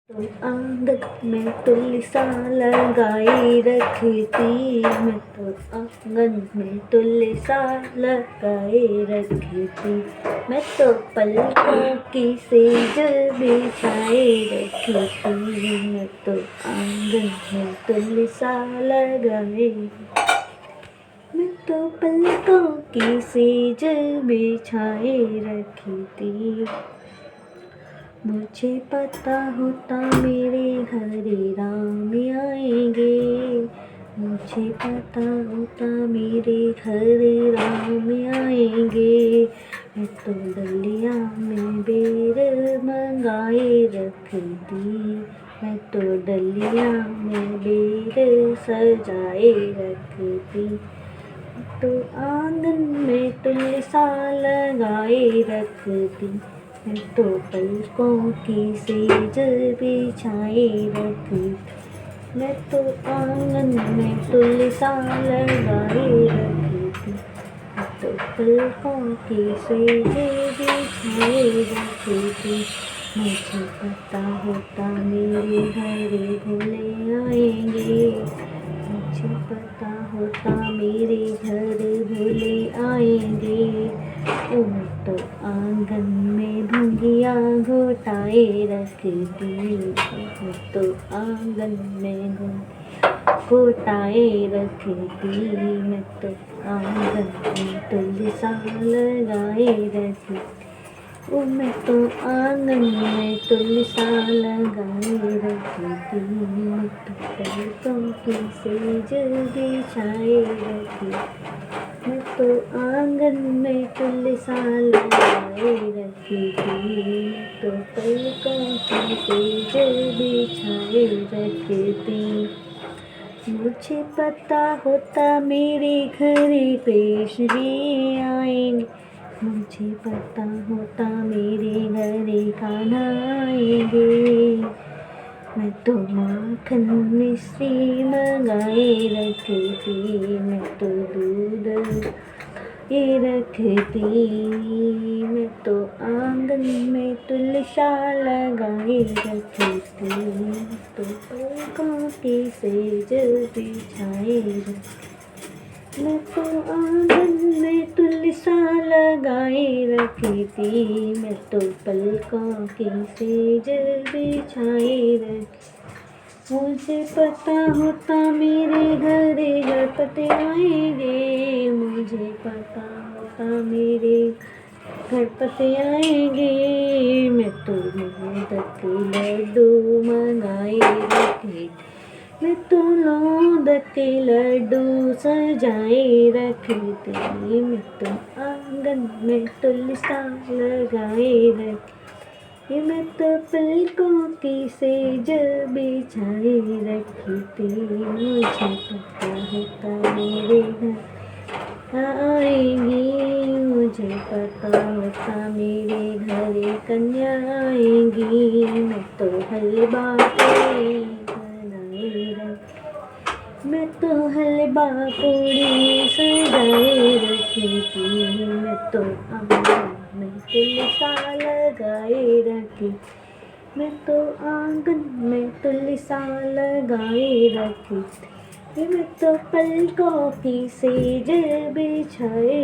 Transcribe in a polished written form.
तो आंगन में तुलसा लगाई रखी थी, मैं तो आंगन में तुलसा लगाई रखी थी। मैं तो पलकों की सेज बिछाए रखी थी, मैं तो आंगन में तुलसा लगाई। मैं तो पलकों की सेज बिछाए रखी थी। मुझे पता होता मेरे घर राम आएंगे, मुझे पता होता मेरे घर राम आएंगे। मैं तो डलिया में बेर मंगाए रखती, मैं तो डलिया में बेर सजाए रखती। तो आंगन में तुलसा लगाए रखती, मैं तो पलकों की सेज बिछाए रखी। मैं तो आंगन में तुलसा लगाए रखी थी, मैं तो पलकों की सेज बिछाए रखी थी। मुझे पता होता मेरे घर भोले आएंगे, मुझे पता होता मेरे घर भोले आएंगे। मैं तो आंगन में भंगिया घोटाए रखती, मैं तो आंगन में घोटाए रखती। मैं तो आंगन में तुलसा लगाए रखती, मैं तो आंगन में तुलसा लगाए रखती। मैं तो पलकों की सेज बिछाए रखी, मैं तो आंगन में तुलसा लगाए रखी थी। मैं तो पलकों की सेज बिछाए रखी थी। मुझे पता होता मेरे घर पेशवे आएंगे, मुझे पता होता मेरे घर कान्हा आएंगे। मैं तो माखन मिश्री मंगाए रखी थी, मैं तो दूध ये रखती। मैं तो आंगन में तुलसा लगाए रखी थी, मैं तो पलकों की सेज बिछाए रखी। मैं तो आंगन में तुलसा लगाए रखी थी, मैं तो पलकों की सेज बिछाए रखी। मुझे पता होता मेरे घर गणपति आएंगे, मुझे पता होता मेरे गणपति आएंगे। मैं तो मोदक के लड्डू मंगाए रखे, मैं तो मोदक के लड्डू सजाए रखती। मैं तो आंगन में तुलसा लगाए रखी, मैं तो पलकों की सेज बिछाए रखी थी। मुझे पता होता मेरे घर आएंगी, मुझे पता होता मेरे घर कन्या आएंगी। मैं तो हलवा पूड़ी बनाए रखी, मैं तो हलवा पूड़ी सजाए रखी थी। मैं तो आंगन में तुलसा लगाए रखी, मैं तो आंगन में तुलसा लगाए रखी, मैं तो पलकों की सेज बिछाए